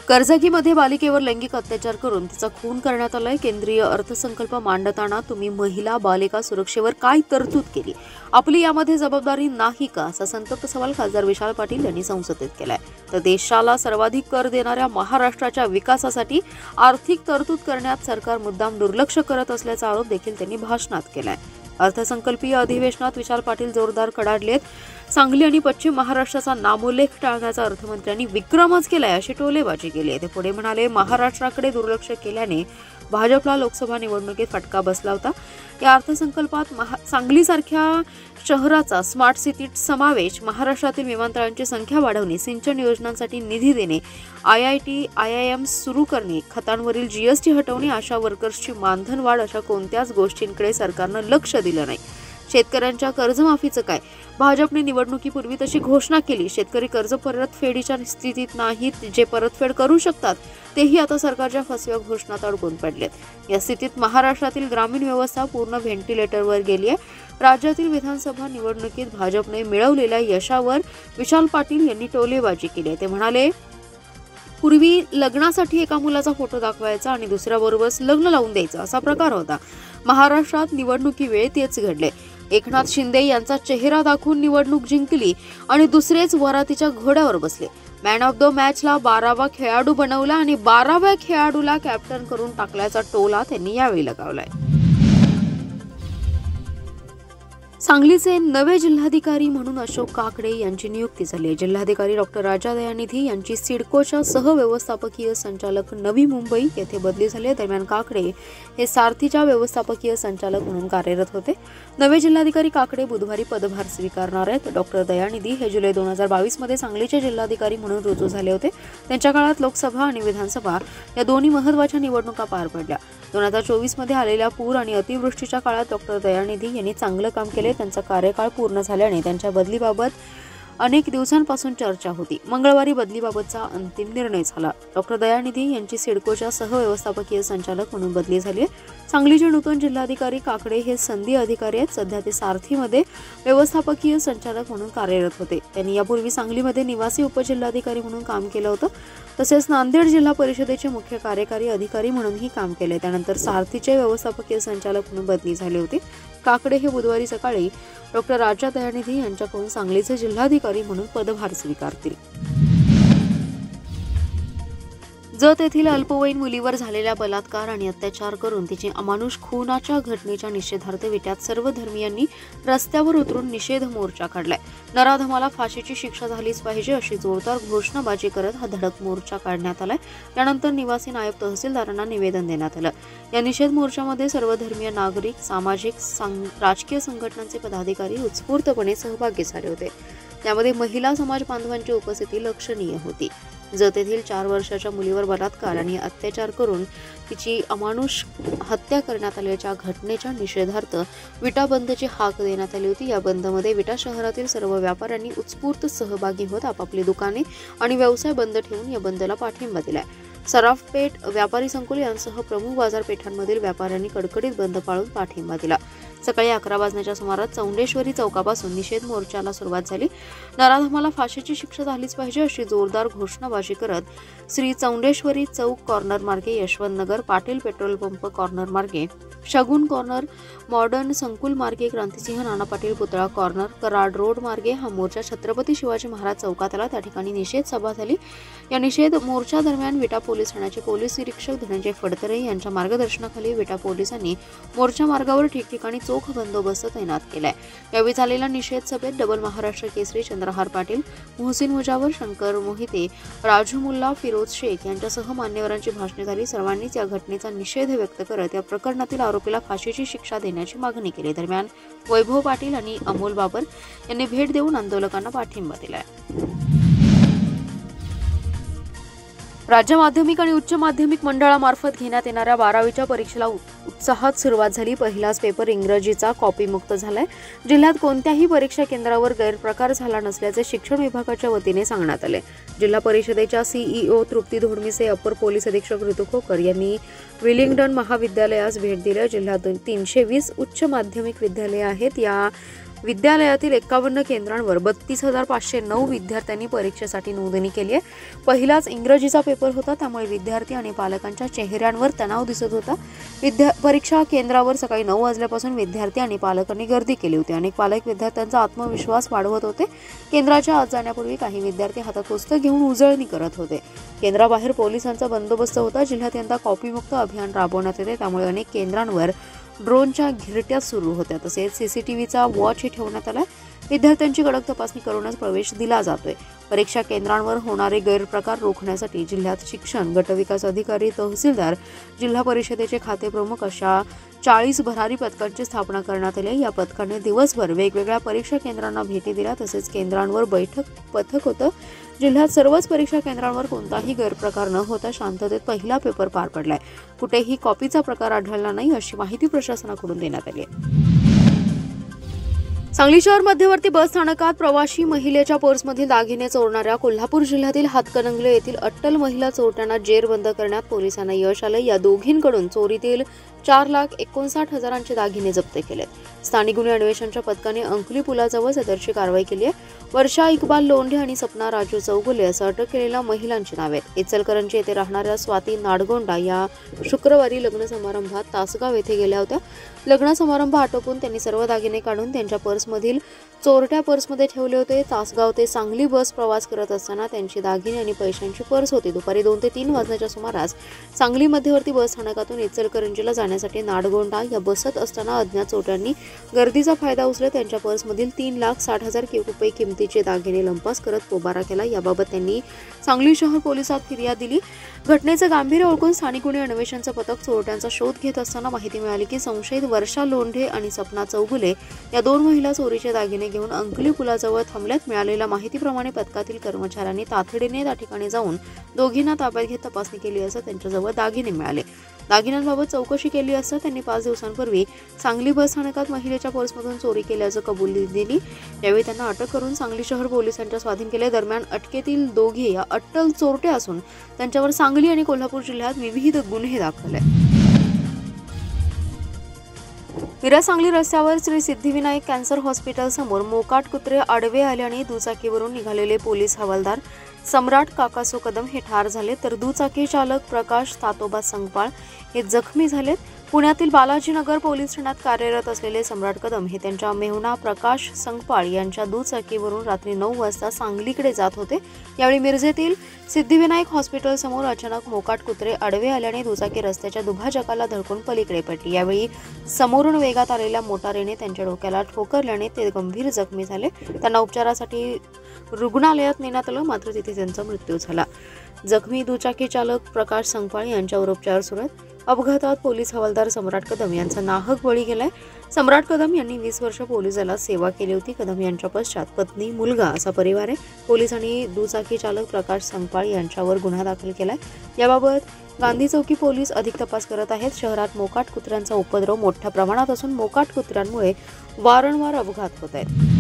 कर्जगीमध्ये बालिकेवर लैंगिक अत्याचार करून तिचा खून करण्यात आलाय। केंद्रीय अर्थसंकल्प मांडताना तुम्ही महिला बालिका सुरक्षेवर काय तरतूद केली, आपली यामध्ये जबाबदारी नाही का, असा संतप्त सवाल खासदार विशाल पाटील यांनी संसदेत केलाय। तर देशाला सर्वाधिक कर देणाऱ्या महाराष्ट्राच्या विकासासाठी आर्थिक तरतूद करण्यात सरकार मुद्दाम दुर्लक्ष करत असल्याचा आरोप देखील त्यांनी भाषणात केलाय। अर्थसंकल्पीय अधिवेशनात विशाल पाटील जोरदार कडाडलेत। सांगली आणि पश्चिम महाराष्ट्राचा नामोल्लेख टाळण्याचा अर्थमंत्र्यांनी विक्रमच केलाय, अशी टोलेबाजी केली आहे। ते पुढे म्हणाले, महाराष्ट्राकडे दुर्लक्ष केल्याने भाजपला लोकसभा निवडणुकीत फटका बसला होता। या अर्थसंकल्पात सांगलीसारख्या शहराचा स्मार्ट सिटीत समावेश, महाराष्ट्रातील विमानतळांची संख्या वाढवणे, सिंचन योजनांसाठी निधी देणे, IIT, IIM सुरू करणे, खतांवरील GST हटवणे, आशा वर्कर्सची मानधन वाढ अशा कोणत्याच गोष्टींकडे सरकारनं लक्ष दिलं नाही। शेतकऱ्यांच्या कर्जमाफीचं काय? भाजपने निवडणुकीपूर्वी तशी घोषणा केली। शेतकरी कर्ज परतफेडीच्या स्थितीत नाहीत, जे परतफेड करू शकतात तेही आता सरकारच्या फसव्या घोषणात अडकून पडलेत। या स्थितीत महाराष्ट्रातील ग्रामीण व्यवस्था पूर्ण व्हेंटिलेटरवर गेली आहे। राज्यातील विधानसभा निवडणुकीत भाजपने मिळवलेल्या यशावर विशाल पाटील यांनी टोलेबाजी केली आहे। ते म्हणाले, पूर्वी लग्नासाठी एका मुलाचा फोटो दाखवायचा आणि दुसऱ्याबरोबर लग्न लावून द्यायचा, असा प्रकार होता। महाराष्ट्रात निवडणुकीवेळी तेच घडले। एकनाथ शिंदे यांचा चेहरा दाखवून निवडणूक जिंकली आणि दुसरेच वरातीच्या घोड्यावर बसले। मॅन ऑफ द मॅचला 12वा खेळाडू बनवला आणि 12व्या खेळाडूला कॅप्टन करून टाकल्याचा टोला त्यांनी यावेळी लगावलाय। सांगलीचे नवे जिल्हाधिकारी म्हणून अशोक काकडे यांची नियुक्ती झाली आहे। जिल्हाधिकारी डॉक्टर राजा दयानिधी यांची सिडकोच्या सहव्यवस्थापकीय संचालक नवी मुंबई येथे बदली झाली आहे। दरम्यान काकडे हे सारथीच्या व्यवस्थापकीय संचालक म्हणून कार्यरत होते। नवे जिल्हाधिकारी काकडे बुधवारी पदभार स्वीकारणार आहेत। डॉक्टर दयानिधी हे जुलै 2022 मध्ये सांगलीचे जिल्हाधिकारी म्हणून रुजू झाले होते। त्यांच्या काळात लोकसभा आणि विधानसभा या दोन्ही महत्त्वाच्या निवडणुका पार पडल्या। 2024 मध्ये आलेल्या पूर आणि अतिवृष्टीच्या काळात डॉक्टर दयानिधी यांनी चांगलं काम केले। त्यांचा कार्यकाळ पूर्ण झाल्याने त्यांच्या बदलीबाबत अनेक दिवसांपासून चर्चा होती। मंगळवारी बदलीबाबतचा अंतिम निर्णय झाला। डॉक्टर दयानिधी यांची सिडकोच्या सहव्यवस्थापकीय संचालक म्हणून बदली झाली आहे। सांगलीचे नूतन जिल्हाधिकारी काकडे हे संधी अधिकारी आहेत। सध्या ते सारथीमध्ये व्यवस्थापकीय संचालक म्हणून कार्यरत होते। त्यांनी यापूर्वी सांगलीमध्ये निवासी उपजिल्हाधिकारी म्हणून काम केलं होतं। तसेच नांदेड जिल्हा परिषदेचे मुख्य कार्यकारी अधिकारी म्हणूनही काम केले। त्यानंतर सारथीचे व्यवस्थापकीय संचालक म्हणून बदली झाली होती। काकडे हे बुधवारी सकाळी डॉक्टर राजा दयानिधी यांच्याकडून सांगलीचे जिल्हाधिकारी म्हणून पदभार स्वीकारतील। जत येथील अल्पवयीन मुलीवर झालेल्या बलात्कार आणि अत्याचार करून तिची अमानुष खुनाच्या घटनेच्या निषेधार्थ विट्यात सर्व धर्मीयांनी रस्त्यावर उतरून निषेध मोर्चा काढलाय। नराधमाला फाशीची शिक्षा झालीच पाहिजे अशी जोरदार घोषणाबाजी करत हा धडक मोर्चा काढण्यात आलाय। त्यानंतर निवासी नायब तहसीलदारांना निवेदन देण्यात आलं। या निषेध मोर्चामध्ये सर्व धर्मीय नागरिक, सामाजिक, राजकीय संघटनांचे पदाधिकारी उत्स्फूर्तपणे सहभागी झाले होते। त्यामध्ये महिला समाज बांधवांची उपस्थिती लक्षणीय होती। जत येथील 4 वर्षाच्या मुलीवर बलात्कार आणि अत्याचार करून तिची अमानुष हत्या करण्यात आल्याच्या घटनेच्या निषेधार्थ विटा बंदची हाक देण्यात आली होती। या बंदमध्ये विटा शहरातील सर्व व्यापाऱ्यांनी उत्स्फूर्त सहभागी होत आपापली दुकाने आणि व्यवसाय बंद ठेवून या बंदला पाठिंबा दिलाय। सराफपेठ, व्यापारी संकुल यांसह प्रमुख बाजारपेठांमधील व्यापाऱ्यांनी कडकडीत बंद पाळून पाठिंबा दिला। सकाळी 11 वाजण्याच्या सुमारास चौंडेश्वरी चौकापासून निषेध मोर्चाला सुरुवात झाली। नराधमाला फाशीची शिक्षा झालीच पाहिजे अशी जोरदार घोषणाबाजी करत श्री चौंडेश्वरी चौक कॉर्नर मार्गे, यशवंत नगर, पाटील पेट्रोल पंप कॉर्नर मार्गे, शगुन कॉर्नर, मॉडर्न संकुल मार्गे, क्रांतिसिंह नाना पाटील पुतळा कॉर्नर, कराड रोड मार्गे हा मोर्चा छत्रपती शिवाजी महाराज चौकात आला। त्या ठिकाणी निषेध सभा झाली। या निषेध मोर्चा दरम्यान विटा पोलीस ठाण्याचे पोलीस निरीक्षक धनंजय फडतरे यांच्या मार्गदर्शनाखाली विटा पोलिसांनी मोर्चा मार्गावर ठिकठिकाणी चोख बंदोबस्त तैनात केलाय। यावेळी झालेल्या निषेध सभेत डबल महाराष्ट्र केसरी चंद्रहार पाटील, मोहसिन मुजावर, शंकर मोहिते, राजू मुल्ला, फिरोज शेख यांच्यासह मान्यवरांची भाषणे झाली। सर्वांनीच या घटनेचा निषेध व्यक्त करत या प्रकरणातील आरोपीला फाशीची शिक्षा देण्याची मागणी केली। दरम्यान वैभव पाटील आणि अमोल बाबर यांनी भेट देऊन आंदोलकांना पाठिंबा दिलाय। राज्य माध्यमिक आणि उच्च माध्यमिक मंडळामार्फत घेण्यात येणाऱ्या 12वीच्या परीक्षेला उत्साहात सुरुवात झाली। पहिलाच पेपर इंग्रजीचा कॉपीमुक्त झालाय। जिल्ह्यात कोणत्याही परीक्षा केंद्रावर गैरप्रकार झाला नसल्याचे शिक्षण विभागाच्या वतीने सांगण्यात आले। जिल्हा परिषदेच्या CEO तृप्ती धोडमिसे, अपर पोलीस अधीक्षक ऋतू खोकर यांनी विलिंग्डन महाविद्यालयास भेट दिली। जिल्ह्यात 320 उच्च माध्यमिक विद्यालये आहेत। या विद्यालयातील 51 केंद्रांवर 32,509 विद्यार्थ्यांनी परीक्षेसाठी नोंदणी केली आहे। पहिलाच इंग्रजीचा पेपर होता, त्यामुळे विद्यार्थी आणि पालकांच्या चेहऱ्यांवर तणाव दिसत होता। परीक्षा केंद्रावर सकाळी 9 वाजल्यापासून विद्यार्थी आणि पालकांनी गर्दी केली होती। अनेक पालक विद्यार्थ्यांचा आत्मविश्वास वाढवत होते। केंद्राच्या आत जाण्यापूर्वी काही विद्यार्थी हातात पुस्तक घेऊन उजळणी करत होते। केंद्राबाहेर पोलिसांचा बंदोबस्त होता। जिल्ह्यात यंदा कॉपीमुक्त अभियान राबवण्यात येते, त्यामुळे अनेक केंद्रांवर ड्रोनच्या घिरट्या सुरू होत्या। तसेच सीसीटीव्हीचा वॉचही ठेवण्यात आला। विद्यार्थ्यांची कडक तपासणी करूनच प्रवेश दिला जातोय। परीक्षा केंद्रांवर होणारे गैरप्रकार रोखण्यासाठी जिल्ह्यात शिक्षण, गटविकास अधिकारी, तहसीलदार, जिल्हा परिषदेचे खाते प्रमुख अशा 40 भरारी पथकांची स्थापना करण्यात आली। या पथकाने दिवसभर वेगवेगळ्या परीक्षा केंद्रांना भेटी दिल्या। तसेच केंद्रांवर पथक होतं। जिल्ह्यात सर्वच परीक्षा केंद्रांवर कोणताही गैरप्रकार न होता शांततेत पहिला पेपर पार पडलाय। कुठेही कॉपीचा प्रकार आढळला नाही, अशी माहिती प्रशासनाकडून देण्यात आली आहे। सांगली शहर मध्यवर्ती बस स्थानकात प्रवाशी महिलेच्या पर्समधील दागिने चोरणाऱ्या कोल्हापूर जिल्ह्यातील हातकणंगले येथील अट्टल महिला चोरट्यांना जेरबंद करण्यात पोलिसांना यश आलं। या दोघींकडून चोरीतील 4,59,000चे दागिने जप्त केलेत। स्थानिक गुन्हे अन्वेषणच्या पथकाने अंकली पुलाजवळ सदरची कारवाई केली आहे। वर्षा इक्बाल लोंढे आणि सपना राजू चौगुले असं अटक केलेल्या महिलांची नावे आहेत। इचलकरंजी येथे राहणाऱ्या स्वाती नाडगोंडा या शुक्रवारी लग्न समारंभात तासगाव येथे गेल्या होत्या। लग्न समारंभ आटोपून त्यांनी सर्व दागिने काढून त्यांच्या पर्समधील चोरट्या पर्समध्ये ठेवले होते। तासगाव ते सांगली बस प्रवास करत असताना त्यांची दागिने आणि पैशांची पर्स होती। दुपारी 2 ते 3 वाजण्याच्या सुमारास सांगली मध्यवर्ती बस स्थानकातून इचलकरंजीला जाण्यासाठी नाडगोंडा या बसत असताना अज्ञात चोरट्यांनी गर्दीचा फायदा उचलत त्यांच्या पर्समधील 3,60,000 रुपये किमतीचे दागिने लंपास करत पोबारा केला। याबाबत त्यांनी सांगली शहर पोलिसात फिर्याद दिली। घटनेचं गांभीर्य ओळखून स्थानिक गुन्हे अन्वेषणचं पथक चोरट्यांचा शोध घेत असताना माहिती मिळाली की संशयित वर्षा लोंढे आणि सपना चौगुले या 2 महिला चोरीचे दागिने घेऊन अंकली पुलाजवळ थांबल्यात। मिळालेल्या माहितीप्रमाणे पथकातील कर्मचाऱ्यांनी तातडीने त्या ठिकाणी जाऊन दोघींना ताब्यात घेत तपासणी केली असता त्यांच्याजवळ दागिने मिळाले। दागिन्यांबाबत चौकशी केली असता त्यांनी 5 दिवसांपूर्वी सांगली बस स्थानकात महिलेच्या पर्समधून चोरी केल्याचं कबुली दिली। यावेळी त्यांना अटक करून सांगली शहर पोलिसांच्या स्वाधीन केले। दरम्यान अटकेतील दोघे या अट्टल चोरटे असून त्यांच्यावर सांगली आणि कोल्हापूर जिल्ह्यात विविध गुन्हे दाखल आहेत। मिरज सांगली रस्त्यावर श्री सिद्धिविनायक कॅन्सर हॉस्पिटल समोर मोकाट कुत्रे आडवे आल्याने दुचाकीवरून निघालेले पोलीस हवालदार सम्राट काकासो कदम हे ठार झाले, तर दुचाकी चालक प्रकाश तातोबा संगपाळ हे जखमी झालेत। पुण्यातील बालाजीनगर पोलीस ठाण्यात कार्यरत असलेले सम्राट कदम हे त्यांच्या मेहुणा प्रकाश संगपाळ यांच्या दुचाकीवरून रात्री 9 वाजता सांगलीकडे जात होते। यावेळी मिरजेतील सिद्धिविनायक हॉस्पिटल समोर अचानक मोकाट कुत्रे आडवे आल्याने दुचाकी रस्त्याच्या दुभाजकाला धडकून पलीकडे पडली। यावेळी समोरून वेगात आलेल्या मोटारीने त्यांच्या डोक्याला ठोकरल्याने ते गंभीर जखमी झाले। त्यांना उपचारासाठी रुग्णालयात नेण्यात आलं, मात्र तिथे त्यांचा मृत्यू झाला। जखमी दुचाकी चालक प्रकाश संगपाळ यांच्यावर उपचार सुरू आहेत। अपघातात पोलीस हवालदार सम्राट कदम यांचा नाहक बळी गेलाय। सम्राट कदम यांनी 20 वर्ष पोलीस दलात सेवा केली होती। कदम यांच्या पश्चात पत्नी, मुलगा असा परिवार आहे। पोलिसांनी दुचाकी चालक प्रकाश संगपाळ यांच्यावर गुन्हा दाखल केलाय। याबाबत गांधी चौकी पोलीस अधिक तपास करत आहेत। शहरात मोकाट कुत्र्यांचा उपद्रव मोठ्या प्रमाणात असून मोकाट कुत्र्यांमुळे वारंवार अपघात होत आहेत।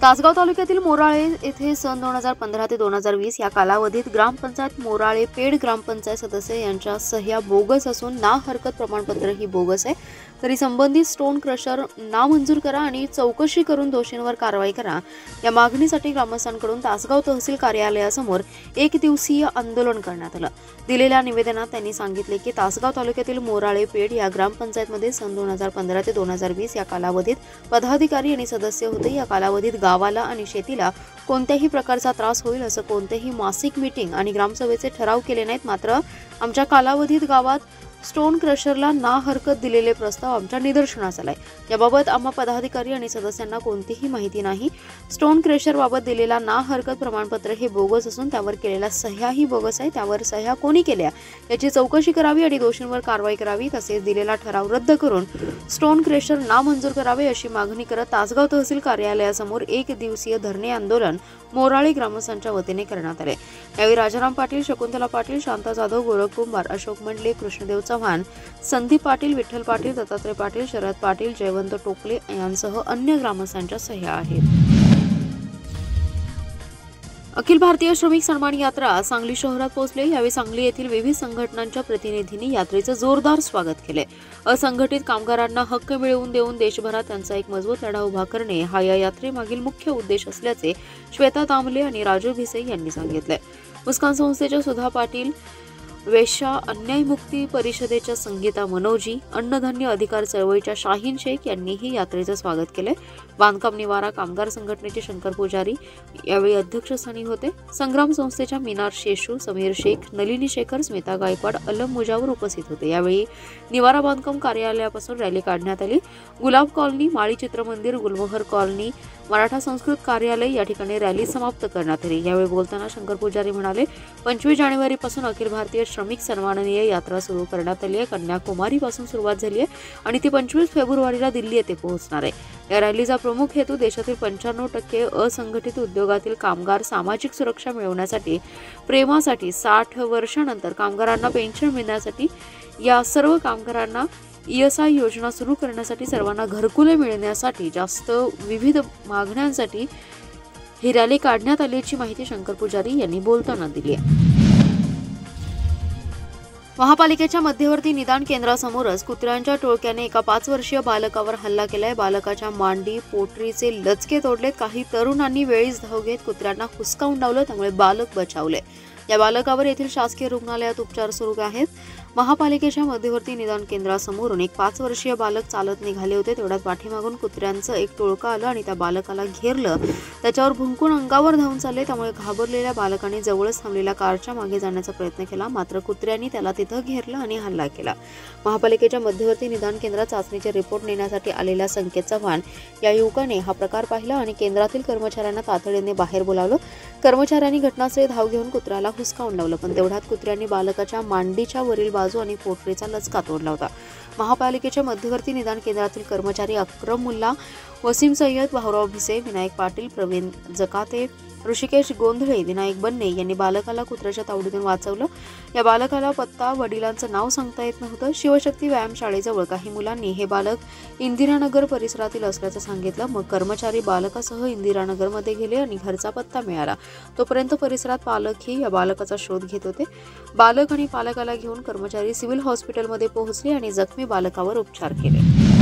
तासगाव तालुक्यातील मोराळे येथे सन 2015 ते 2020 या कालावधीत ग्रामपंचायत मोराळे पेड ग्रामपंचायत सदस्य यांच्या सह्या बोगस असून ना हरकत प्रमाणपत्र ही बोगस आहे। तरी संबंधित स्टोन क्रशर नामंजूर करा आणि चौकशी करून दोषींवर कारवाई करा या मागणीसाठी ग्रामस्थांकडून तासगाव तहसील कार्यालयासमोर 1 दिवसीय आंदोलन करण्यात आलं। दिलेल्या निवेदनात त्यांनी सांगितले की तासगाव तालुक्यातील मोराळे पेड या ग्रामपंचायतमध्ये सन 2015 ते 2020 या कालावधीत पदाधिकारी आणि सदस्य होते। या कालावधीत गावाला आणि शेतीला कोणत्याही प्रकारचा त्रास होईल असं कोणतेही मासिक मीटिंग आणि ग्रामसभेचे ठराव केले नाहीत। मात्र आमच्या कालावधीत गावात स्टोन क्रशरला ना हरकत दिलेले प्रस्ताव आमच्या निदर्शनास आलाय। याबाबत आम्हा पदाधिकारी आणि सदस्यांना कोणतीही माहिती नाही। स्टोन क्रशर बाबत दिलेला ना हरकत प्रमाणपत्र हे बोगस असून त्यावर केलेल्या सह्याही बोगस आहे। त्यावर सह्या कोणी केल्या याची चौकशी करावी आणि दोषींवर कारवाई करावी। तसेच दिलेला ठराव रद्द करून स्टोन क्रशर नामंजूर करावे अशी मागणी करत तासगाव तहसील कार्यालयासमोर 1 दिवसीय धरणे आंदोलन मोराळे ग्रामस्थांच्या वतीने करण्यात आले। यावेळी राजाराम पाटील, शकुंतला पाटील, शांता जाधव, गोरख कुंभार, अशोक मंडले, कृष्णदेव चव्हाण, संदीप पाटील, विठ्ठल पाटील, दत्तात्रय पाटील, शरद पाटील, जयवंत टोकले यांसह अन्य ग्रामस्थांच्या सह्या आहेत। अखिल भारतीय श्रमिक सन्मान यात्रा सांगली शहरात पोहोचली। यावेळी सांगली येथील विविध संघटनांच्या प्रतिनिधींनी यात्रेचं जोरदार स्वागत केले। असंघटित कामगारांना हक्क मिळवून देऊन देशभरात त्यांचा एक मजबूत लढा उभा करणे हा या यात्रेमागील मुख्य उद्देश असल्याचे श्वेता तांबले आणि राजू भिसे यांनी सांगितले। मुस्कान संस्थेच्या सुधा पाटील, वेश्या अन्याय मुक्ती परिषदेच्या संगीता मनोजी, अन्नधान्य अधिकार चळवळीच्या शाहीन शेख यांनीही यात्रेचं स्वागत केले। बांधकाम निवारा कामगार संघटनेचे शंकर पुजारी यावेळी अध्यक्षस्थानी होते। संग्राम संस्थेच्या मीनार शेषू, समीर शेख, नलिनी शेखर, स्मिता गायकवाड, अलम मुजावर उपस्थित होते। यावेळी निवारा बांधकाम कार्यालयापासून रॅली काढण्यात आली। गुलाब कॉलनी, माळी चित्रमंदिर, गुलमोहर कॉलनी, मराठा संस्कृत कार्यालय या ठिकाणी रॅली समाप्त करण्यात आली। यावेळी बोलताना शंकर पुजारी म्हणाले, 25 जानेवारीपासून अखिल भारतीय श्रमिक सन्माननीय यात्रा सुरू करण्यात आली आहे। कन्याकुमारीपासून सुरुवात झाली आहे आणि ती 25 फेब्रुवारीला दिल्ली येथे पोहोचणार आहे। या रॅलीचा प्रमुख हेतू देशातील 95% असंघटित उद्योगातील कामगार सामाजिक सुरक्षा मिळवण्यासाठी, प्रेमासाठी, 60 वर्षानंतर कामगारांना पेन्शन मिळण्यासाठी, या सर्व कामगारांना ESI योजना सुरू करण्यासाठी, सर्वांना घरकुले मिळण्यासाठी, जास्त विविध मागण्यांसाठी ही रॅली काढण्यात आल्याची माहिती शंकर पुजारी यांनी बोलताना दिली आहे। महापालिकेच्या मध्यवर्ती निदान केंद्रासमोरच कुत्र्यांच्या टोळक्याने एका 5 वर्षीय बालकावर हल्ला केलाय। बालकाच्या मांडी, पोटरीचे लचके तोडलेत। काही तरुणांनी वेळीच धाव घेत कुत्र्यांना हुसकावून लावलं, त्यामुळे बालक बचावले। या बालकावर येथील शासकीय रुग्णालयात उपचार सुरू आहेत। महापालिकेच्या मध्यवर्ती निदान केंद्रासमोरून एक 5 वर्षीय बालक चालत निघाले होते। तेवढ्यात पाठीमागून कुत्र्यांचं एक टोळकं आलं आणि त्या बालकाला घेरलं। त्याच्यावर भुंकून अंगावर धावून चालले। त्यामुळे घाबरलेल्या बालकाने जवळच थांबलेल्या कारच्या मागे जाण्याचा प्रयत्न केला, मात्र कुत्र्यांनी त्याला तिथं घेरलं आणि हल्ला केला। महापालिकेच्या मध्यवर्ती निदान केंद्रात चाचणीचे रिपोर्ट नेण्यासाठी आलेल्या संकेत चव्हाण या युवकाने हा प्रकार पाहिला आणि केंद्रातील कर्मचाऱ्यांना तातडीने बाहेर बोलावलं। कर्मचाऱ्यांनी घटनास्थळी धाव घेऊन कुत्र्याला हुसकावून लावलं, पण तेवढ्यात कुत्र्यांनी बालकाच्या मांडीच्या वरील बाजू आणि पोटरीचा लचका तोडला होता। महापालिकेच्या मध्यवर्ती निदान केंद्रातील कर्मचारी अक्रम मुल्ला, वसीम सय्यद, भाऊराव भिसे, विनायक पाटील, प्रवीण जकाते, ऋषिकेश गोंधळे, विनायक बन्ने यांनी बालकाला कुत्र्याच्या तावडीतून वाचवलं। या बालकाला पत्ता, वडिलांचं नाव सांगता येत नव्हतं। शिवशक्ती व्यायाम शाळेजवळ काही मुलांनी हे बालक इंदिरानगर परिसरातील असल्याचं सांगितलं। मग कर्मचारी बालकासह इंदिरानगरमध्ये गेले आणि घरचा पत्ता मिळाला। तोपर्यंत परिसरात पालकही या बालकाचा शोध घेत होते। बालक आणि पालकाला घेऊन कर्मचारी सिव्हिल हॉस्पिटलमध्ये पोहोचले आणि जखमी बालकावर उपचार केले।